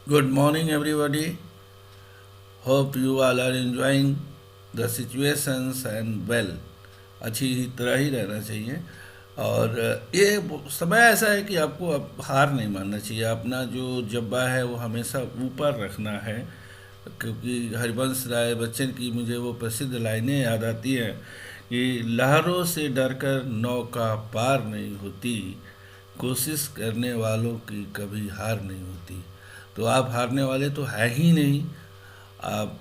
Good morning, everybody. Hope you all are enjoying the situations and well. अच्छी तरह ही रहना चाहिए। और ये समय ऐसा है कि आपको अब हार नहीं मानना चाहिए। अपना जो जज्बा है वो हमेशा ऊपर रखना है, क्योंकि हरिवंश राय बच्चन की मुझे वो प्रसिद्ध लाइनें याद आती हैं कि लहरों से डरकर नौका पार नहीं होती, कोशिश करने वालों की कभी हार नहीं होती। तो आप हारने वाले तो है ही नहीं। आप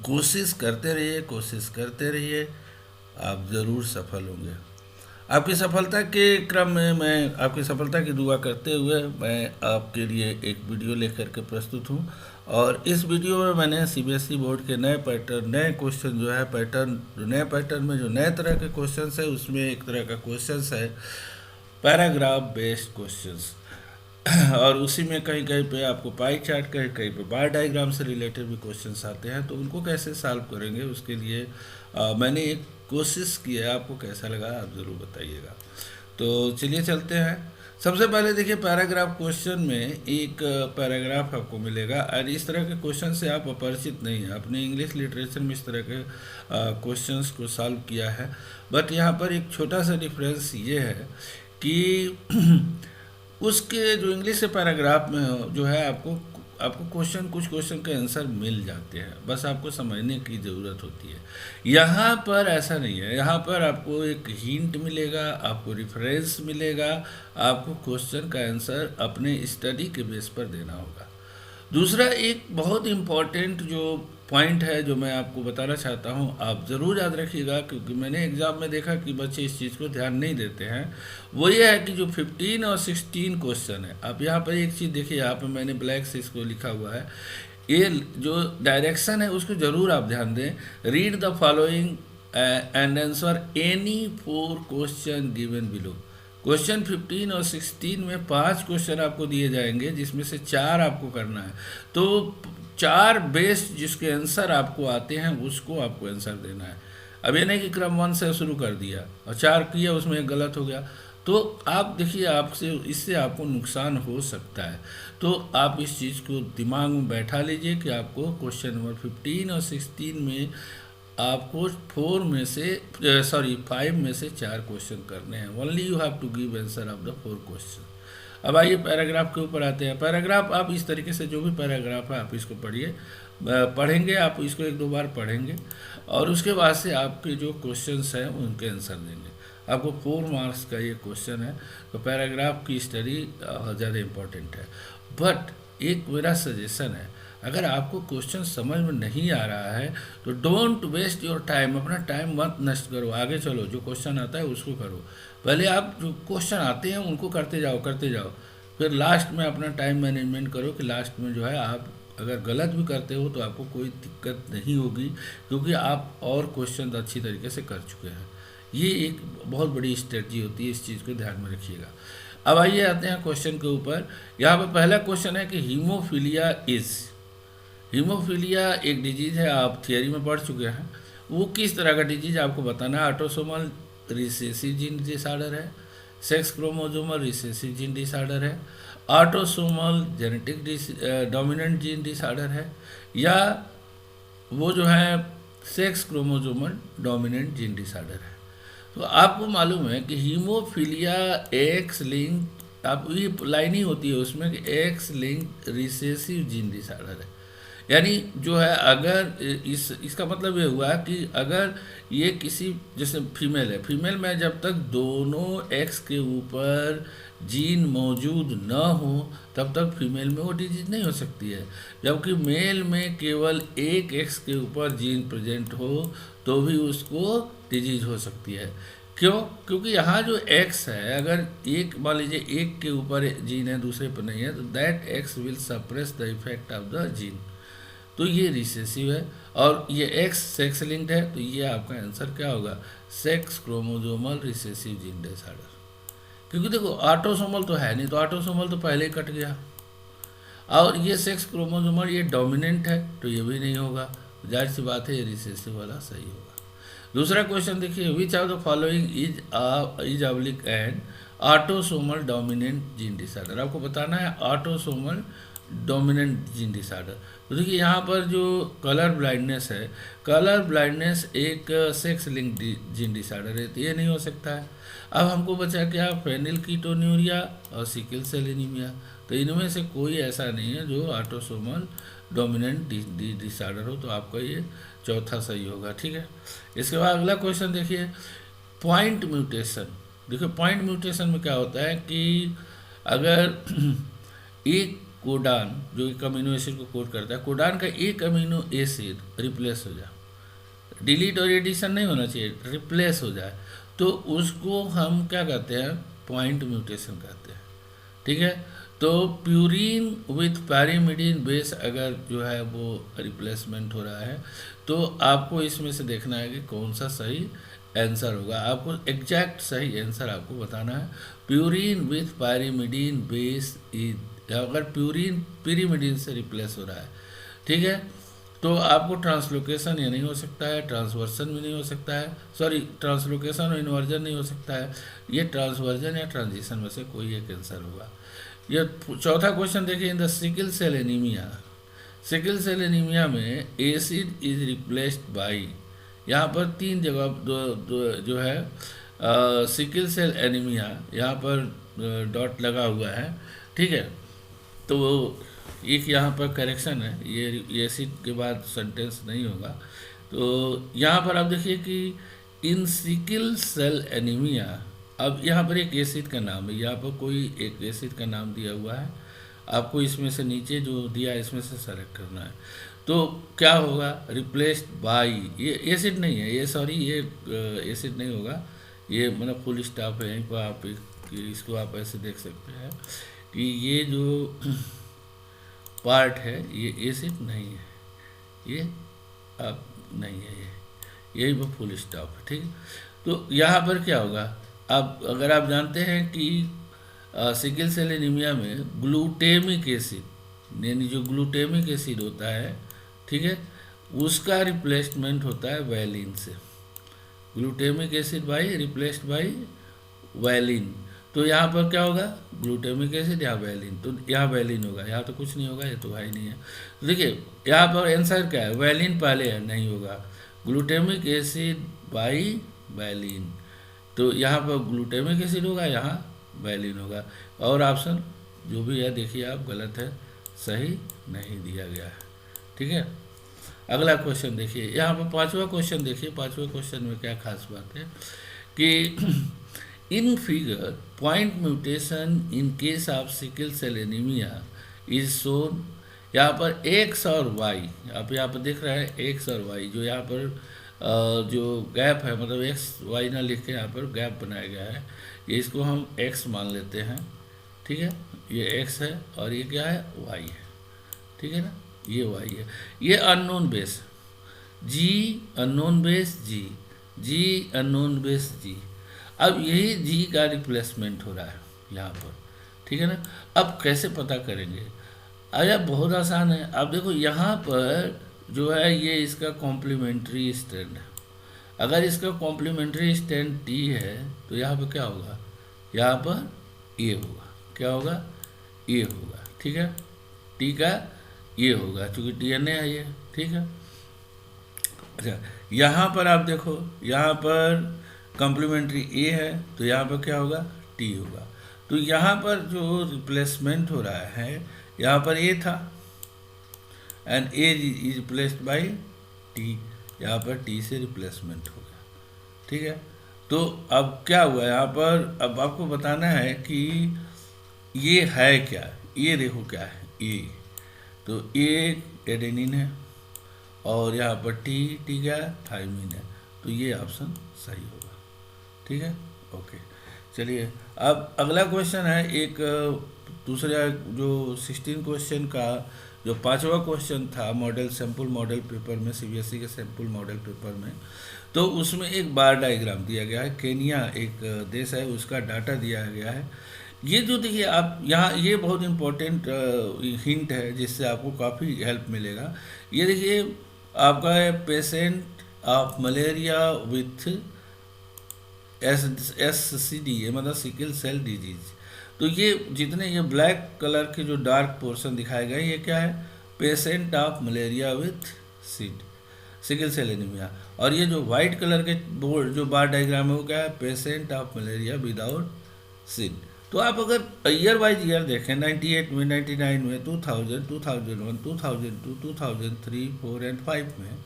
कोशिश करते रहिए, कोशिश करते रहिए, आप ज़रूर सफल होंगे। आपकी सफलता के क्रम में मैं आपकी सफलता की दुआ करते हुए मैं आपके लिए एक वीडियो लेकर के प्रस्तुत हूँ। और इस वीडियो में मैंने सीबीएसई बोर्ड के नए पैटर्न, नए क्वेश्चन जो है पैटर्न, जो नए पैटर्न में जो नए तरह के क्वेश्चंस है उसमें एक तरह का क्वेश्चंस है पैराग्राफ बेस्ड क्वेश्चंस। और उसी में कहीं कहीं पे आपको पाई चार्ट, कहीं कहीं पे बार डायग्राम से रिलेटेड भी क्वेश्चंस आते हैं, तो उनको कैसे सॉल्व करेंगे उसके लिए मैंने एक कोशिश की है। आपको कैसा लगा आप ज़रूर बताइएगा। तो चलिए चलते हैं। सबसे पहले देखिए, पैराग्राफ क्वेश्चन में एक पैराग्राफ आपको मिलेगा और इस तरह के क्वेश्चन से आप अपरिचित नहीं हैं। अपने इंग्लिश लिटरेचर में इस तरह के क्वेश्चंस को सॉल्व किया है, बट यहाँ पर एक छोटा सा डिफरेंस ये है कि उसके जो इंग्लिश के पैराग्राफ में जो है आपको आपको क्वेश्चन, कुछ क्वेश्चन के आंसर मिल जाते हैं, बस आपको समझने की ज़रूरत होती है। यहाँ पर ऐसा नहीं है। यहाँ पर आपको एक हिंट मिलेगा, आपको रेफरेंस मिलेगा, आपको क्वेश्चन का आंसर अपने स्टडी के बेस पर देना होगा। दूसरा एक बहुत इम्पॉर्टेंट जो पॉइंट है जो मैं आपको बताना चाहता हूँ, आप ज़रूर याद रखिएगा, क्योंकि मैंने एग्ज़ाम में देखा कि बच्चे इस चीज़ को ध्यान नहीं देते हैं। वो ये है कि जो 15 और 16 क्वेश्चन है, आप यहाँ पर एक चीज़ देखिए, यहाँ पर मैंने ब्लैक से इसको लिखा हुआ है, ये जो डायरेक्शन है उसको ज़रूर आप ध्यान दें। Read the following and answer any 4 question given below. Question 15 और 16 में 5 क्वेश्चन आपको दिए जाएंगे, जिसमें से 4 आपको करना है। तो 4 बेस्ट जिसके आंसर आपको आते हैं उसको आपको आंसर देना है। अब ये नहीं कि क्रम 1 से शुरू कर दिया और 4 किया उसमें एक गलत हो गया, तो आप देखिए आपसे इससे आपको नुकसान हो सकता है। तो आप इस चीज़ को दिमाग में बैठा लीजिए कि आपको क्वेश्चन नंबर 15 और 16 में आपको 4 में से 5 में से 4 क्वेश्चन करने हैं। Only you have to give answer of the 4 question. अब आइए पैराग्राफ के ऊपर आते हैं। पैराग्राफ आप इस तरीके से, जो भी पैराग्राफ है आप इसको पढ़िए, पढ़ेंगे, आप इसको 1-2 बार पढ़ेंगे और उसके बाद से आपके जो क्वेश्चंस हैं उनके आंसर देंगे। आपको 4 मार्क्स का ये क्वेश्चन है, तो पैराग्राफ की स्टडी ज़्यादा इम्पोर्टेंट है। बट एक मेरा सजेशन है, अगर आपको क्वेश्चन समझ में नहीं आ रहा है तो डोंट वेस्ट योर टाइम, अपना टाइम मत नष्ट करो, आगे चलो, जो क्वेश्चन आता है उसको करो। पहले आप जो क्वेश्चन आते हैं उनको करते जाओ, करते जाओ, फिर लास्ट में अपना टाइम मैनेजमेंट करो कि लास्ट में जो है आप अगर गलत भी करते हो तो आपको कोई दिक्कत नहीं होगी, क्योंकि आप और क्वेश्चन अच्छी तरीके से कर चुके हैं। ये एक बहुत बड़ी स्ट्रेटजी होती है, इस चीज़ को ध्यान में रखिएगा। अब आइए आते हैं क्वेश्चन के ऊपर। यहाँ पर पहला क्वेश्चन है कि हीमोफीलिया इज, हीमोफीलिया एक डिजीज है, आप थियरी में पढ़ चुके हैं। वो किस तरह का डिजीज आपको बताना है। ऑटोसोमल रिसेसिव जीन डिसऑर्डर है, sex chromosomal recessive gene disorder है, autosomal genetic dominant gene disorder है, या वो जो है sex chromosomal dominant gene disorder है। तो आपको मालूम है कि हीमोफीलिया एक्स लिंक, आप ये लाइन ही होती है उसमें कि x link recessive gene disorder है। यानी जो है अगर इसका मतलब ये हुआ कि अगर ये किसी, जैसे फीमेल है, फीमेल में जब तक दोनों एक्स के ऊपर जीन मौजूद न हो तब तक फीमेल में वो डिजीज नहीं हो सकती है। जबकि मेल में केवल एक एक्स के ऊपर जीन प्रेजेंट हो तो भी उसको डिजीज हो सकती है। क्यों? क्योंकि यहाँ जो एक्स है, अगर एक मान लीजिए एक के ऊपर जीन है दूसरे पर नहीं है, तो that x will suppress the effect of the gene. तो ये रिसेसिव है और ये एक्स सेक्स लिंक्ड है, तो ये आपका आंसर क्या होगा, sex chromosomal recessive gene disorder. क्योंकि देखो ऑटोसोमल तो है नहीं, तो ऑटोसोमल तो पहले ही कट गया, और ये सेक्स क्रोमोसोमल ये डोमिनेंट है तो ये भी नहीं होगा। जाहिर सी बात है ये रिसेसिव वाला सही होगा। दूसरा क्वेश्चन देखिए, which of the following is oblique and autosomal dominant gene disorder. आपको बताना है ऑटोसोमल डोमिनेंट जीन डिसऑर्डर। तो देखिए यहाँ पर जो कलर ब्लाइंडनेस है, कलर ब्लाइंडनेस एक सेक्स लिंक जीन डिसऑर्डर है, तो ये नहीं हो सकता है। अब हमको बचा क्या, फेनिलकीटोन्यूरिया और सिकल सेल एनीमिया। तो इनमें से कोई ऐसा नहीं है जो ऑटोसोमल डोमिनेंट डिसऑर्डर हो, तो आपका ये चौथा सही होगा। ठीक है, इसके बाद अगला क्वेश्चन देखिए, पॉइंट म्यूटेशन। देखिए पॉइंट म्यूटेशन में क्या होता है कि अगर एक कोडान जो एक अमीनो एसिड को कोड करता है, कोडान का एक अमीनो एसिड रिप्लेस हो जाए, डिलीट और एडिशन नहीं होना चाहिए, रिप्लेस हो जाए, तो उसको हम क्या कहते हैं, पॉइंट म्यूटेशन कहते हैं। ठीक है, तो प्यूरिन विथ पैरीमिडीन बेस अगर जो है वो रिप्लेसमेंट हो रहा है, तो आपको इसमें से देखना है कि कौन सा सही आंसर होगा। आपको एग्जैक्ट सही आंसर आपको बताना है। प्यूरिन विथ पैरीमिडीन बेस इज, अगर प्यूरिन pyrimidine से रिप्लेस हो रहा है, ठीक है, तो आपको ट्रांसलोकेशन ये नहीं हो सकता है, ट्रांसवर्सन भी नहीं हो सकता है, सॉरी ट्रांसलोकेशन और इन्वर्जन नहीं हो सकता है, ये ट्रांसवर्जन या ट्रांजिशन में से कोई एक आंसर होगा। ये चौथा क्वेश्चन देखिए, in the sickle cell anaemia, sickle cell anaemia में एसिड इज रिप्लेस्ड बाई, यहाँ पर तीन जगह जो है सिकल सेल एनीमिया, यहाँ पर डॉट लगा हुआ है। ठीक है, तो एक यहाँ पर करेक्शन है, ये एसिड के बाद सेंटेंस नहीं होगा। तो यहाँ पर आप देखिए कि इन सिकल सेल एनीमिया, अब यहाँ पर एक एसिड का नाम है, यहाँ पर कोई एक एसिड का नाम दिया हुआ है, आपको इसमें से नीचे जो दिया है इसमें से सेलेक्ट करना है। तो क्या होगा, रिप्लेस्ड बाई, ये एसिड नहीं है, ये सॉरी ये एसिड नहीं होगा, ये मतलब फुल स्टॉप है, यहीं पर आप इसको आप ऐसे देख सकते हैं कि ये जो पार्ट है ये एसिड नहीं है, ये अब नहीं है, ये यही पर फुल स्टॉप है। ठीक है, तो यहाँ पर क्या होगा, अब अगर आप जानते हैं कि सिकल सेल एनीमिया में ग्लूटेमिक एसिड, यानी जो ग्लूटेमिक एसिड होता है, ठीक है, उसका रिप्लेसमेंट होता है वैलिन से, glutamic acid by replaced by valine. तो यहाँ पर क्या होगा, ग्लूटेमिक एसिड या वैलिन, तो यहाँ वैलिन होगा, यहाँ तो कुछ नहीं होगा, ये तो है ही नहीं है। तो देखिए यहाँ पर आंसर क्या है, वैलिन पहले है, नहीं होगा, ग्लूटेमिक एसिड बाई वैलिन, तो यहाँ पर ग्लूटेमिक एसिड होगा, यहाँ वैलिन होगा, और ऑप्शन जो भी है देखिए आप गलत है, सही नहीं दिया गया है। ठीक है, अगला क्वेश्चन देखिए, यहाँ पर पांचवा क्वेश्चन देखिए, पांचवें क्वेश्चन में क्या खास बात है कि in figure point mutation in case of sickle cell anaemia is shown, यहाँ पर एक्स और वाई, आप यहाँ पर देख रहे हैं एक्स और वाई, जो यहाँ पर जो गैप है, मतलब एक्स वाई ना लिख के यहाँ पर गैप बनाया गया है, ये इसको हम एक्स मान लेते हैं। ठीक है, ये एक्स है और ये क्या है, वाई है। ठीक है ना, ये वाई है, ये अननोन बेस जी, अननोन बेस जी, जी अननोन बेस जी, अब यही जी का रिप्लेसमेंट हो रहा है यहाँ पर। ठीक है ना, अब कैसे पता करेंगे, अरे बहुत आसान है। अब देखो यहाँ पर जो है ये इसका कॉम्प्लीमेंट्री स्ट्रैंड है, अगर इसका कॉम्प्लीमेंट्री स्ट्रैंड टी है तो यहाँ पर क्या होगा, यहाँ पर ए होगा, क्या होगा, ए होगा। ठीक है, टी का ये होगा क्योंकि डीएनए है ये। ठीक है, अच्छा यहाँ पर आप देखो, यहाँ पर कॉम्प्लीमेंट्री ए है तो यहाँ पर क्या होगा, टी होगा। तो यहाँ पर जो रिप्लेसमेंट हो रहा है, यहाँ पर ए था and A is replaced by T, यहाँ पर टी से रिप्लेसमेंट हो गया। ठीक है, तो अब क्या हुआ यहाँ पर, अब आपको बताना है कि ये है क्या, ये देखो क्या है, ए, तो ए एडेनिन है और यहाँ पर टी, टी क्या है, थायमिन है, तो ये ऑप्शन सही होगा। ठीक है, ओके, चलिए अब अगला क्वेश्चन है, एक दूसरा जो 16 क्वेश्चन का जो पांचवा क्वेश्चन था मॉडल सैम्पल मॉडल पेपर में, सीबीएसई के सैम्पल मॉडल पेपर में, तो उसमें एक बार डायग्राम दिया गया है, केनिया एक देश है, उसका डाटा दिया गया है। ये जो देखिए आप यहाँ, ये बहुत इम्पोर्टेंट हिंट है जिससे आपको काफ़ी हेल्प मिलेगा। ये देखिए आपका है patient of malaria with SCD, मतलब सिकल सेल डिजीज। तो ये जितने ये ब्लैक कलर के जो डार्क पोर्शन दिखाए गए ये क्या है, patient of malaria with sickle cell anaemia. और ये जो वाइट कलर के बोर्ड जो बार डायग्राम है वो क्या है, patient of malaria without seed. तो आप अगर ईयर वाइज ईयर देखें 98 में, 99 में, 2000, 2001, 2002, 2003, 4 एंड 5 में,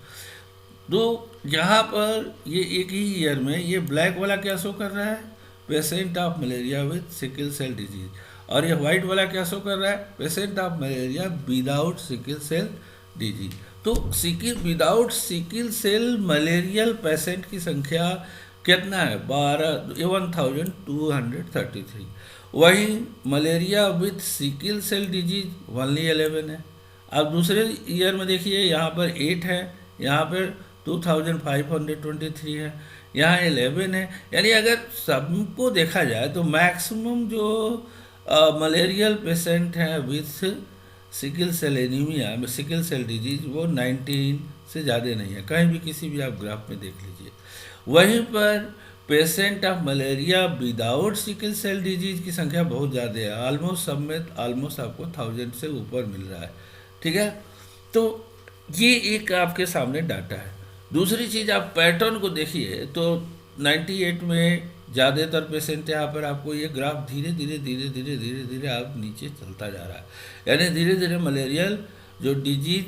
तो यहाँ पर ये एक ही ईयर में ये ब्लैक वाला क्या शो कर रहा है, patient of malaria with sickle cell disease, और ये वाइट वाला क्या शो कर रहा है, patient of malaria without sickle cell disease. तो sickle without sickle cell malarial patient की संख्या कितना है, 12,233। वहीं malaria with sickle cell disease only 11 है। अब दूसरे ईयर में देखिए यहाँ पर 8 है, यहाँ पर 2523 है, यहाँ 11 है। यानी अगर सबको देखा जाए तो मैक्सिमम जो मलेरियल पेशेंट हैं विथ सिकल सेल एनीमिया में सिकल सेल डिजीज वो 19 से ज़्यादा नहीं है, कहीं भी किसी भी आप ग्राफ में देख लीजिए। वहीं पर patient of malaria without sickle cell disease की संख्या बहुत ज़्यादा है, ऑलमोस्ट सब में ऑलमोस्ट आपको 1000 से ऊपर मिल रहा है। ठीक है, तो ये एक आपके सामने डाटा है। दूसरी चीज़ आप पैटर्न को देखिए तो 98 में ज़्यादातर पेशेंट यहाँ पर आपको ये ग्राफ धीरे धीरे धीरे धीरे धीरे धीरे आप नीचे चलता जा रहा है, यानी धीरे धीरे मलेरियल जो डिजीज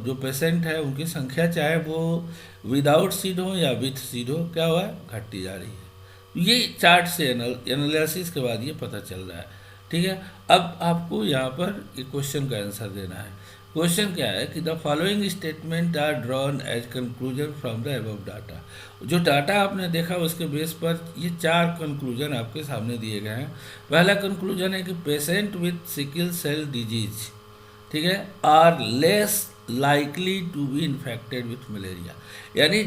जो पेशेंट है उनकी संख्या चाहे वो विदाउट सीड हो या विथ सीड हो क्या हुआ है, घटती जा रही है। ये चार्ट से एनालिसिस के बाद ये पता चल रहा है। ठीक है, अब आपको यहाँ पर एक क्वेश्चन का आंसर देना है। क्वेश्चन क्या है कि the following statement are drawn as conclusion from the above data. जो डाटा आपने देखा उसके बेस पर ये 4 कंक्लूजन आपके सामने दिए गए हैं। पहला कंक्लूजन है कि patient with sickle cell disease, ठीक है, are less likely to be infected with malaria. यानी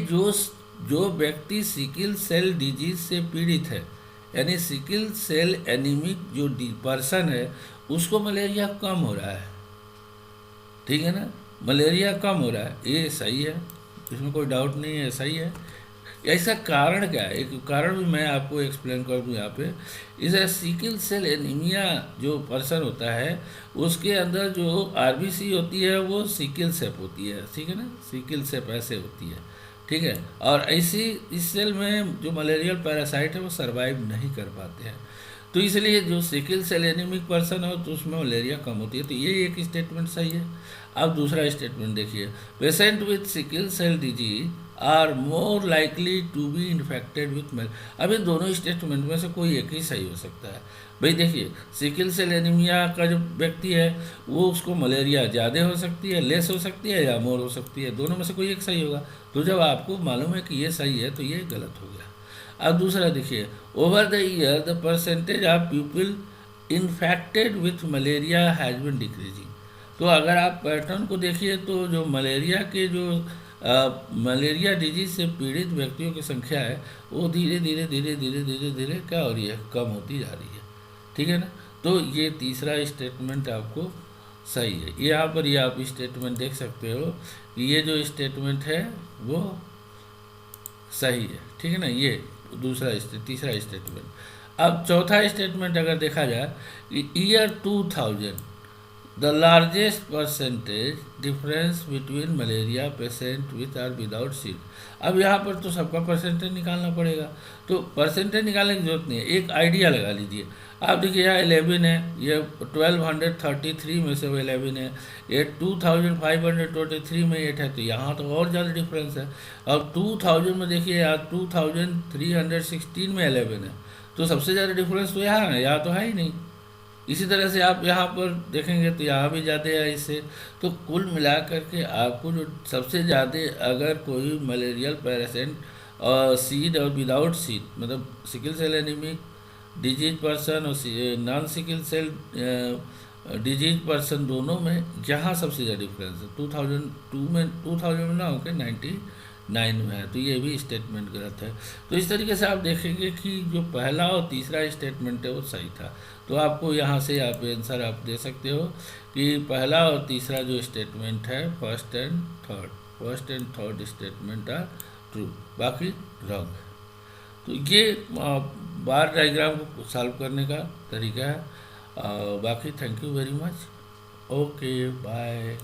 जो व्यक्ति सिकल सेल डिजीज से पीड़ित है, यानी सिकल सेल एनीमिक जो पर्सन है उसको मलेरिया कम हो रहा है। ठीक है ना, मलेरिया कम हो रहा है, ये सही है, इसमें कोई डाउट नहीं है, सही है। ऐसा कारण क्या है, एक कारण भी मैं आपको एक्सप्लेन कर दूँ यहाँ पे। इस सिकल सेल एनीमिया जो पर्सन होता है उसके अंदर जो आरबीसी होती है वो सिकल शेप होती है, ठीक है ना, सिकल शेप ऐसे होती है। ठीक है, और ऐसी इस सेल में जो मलेरियल पैरासाइट है वो सर्वाइव नहीं कर पाते हैं, तो इसलिए जो सिकल सेल एनीमिक पर्सन हो तो उसमें मलेरिया कम होती है। तो ये एक स्टेटमेंट सही है। अब दूसरा स्टेटमेंट देखिए, patient with sickle cell disease are more likely to be infected with malaria. अब इन दोनों स्टेटमेंट में से कोई एक ही सही हो सकता है। भाई देखिए, सिकल सेल एनीमिया का जो व्यक्ति है वो उसको मलेरिया ज़्यादा हो सकती है, लेस हो सकती है या मोर हो सकती है, दोनों में से कोई एक सही होगा। तो जब आपको मालूम है कि ये सही है तो ये गलत हो गया। अब दूसरा देखिए, over the year the percentage of people infected with malaria has been decreasing. तो अगर आप पैटर्न को देखिए तो जो मलेरिया के जो मलेरिया डिजीज से पीड़ित व्यक्तियों की संख्या है वो धीरे धीरे धीरे धीरे धीरे धीरे क्या हो रही है, कम होती जा रही है। ठीक है ना, तो ये तीसरा स्टेटमेंट आपको सही है। यहाँ पर ये आप स्टेटमेंट देख सकते हो कि ये जो स्टेटमेंट है वो सही है। ठीक है ना, ये तीसरा स्टेटमेंट। अब चौथा स्टेटमेंट अगर देखा जाए, year 2000 the largest percentage difference between malaria patient with or without seed. अब यहाँ पर तो सबका परसेंटेज निकालना पड़ेगा, तो परसेंटेज निकालने की जरूरत नहीं है, एक आइडिया लगा लीजिए। आप देखिए यहाँ 11 है, ये 1233 में से वो 11 है, ये 2523 में 8 है, तो यहाँ तो और ज़्यादा डिफरेंस है। और 2000 में देखिए यहाँ 2316 में 11 है, तो सबसे ज़्यादा डिफरेंस तो यहाँ है, यहाँ तो है ही नहीं। इसी तरह से आप यहाँ पर देखेंगे तो यहाँ भी ज़्यादा है इससे। तो कुल मिला करके आपको जो सबसे ज़्यादा अगर कोई मलेरियल पैरासाइट सीड और विदाउट सीड, मतलब sickle cell anaemic disease person और non sickle cell disease person, दोनों में यहाँ सबसे ज़्यादा डिफरेंस है। 2000 में ना होकर 99 में है, तो ये भी स्टेटमेंट गलत है। तो इस तरीके से आप देखेंगे कि जो पहला और तीसरा स्टेटमेंट है वो सही था। तो आपको यहाँ से आप आंसर आप दे सकते हो कि पहला और तीसरा जो स्टेटमेंट है first and third statement are true, बाकी रॉन्ग। तो ये बार डायग्राम को सॉल्व करने का तरीका है। बाकी thank you very much. Okay bye.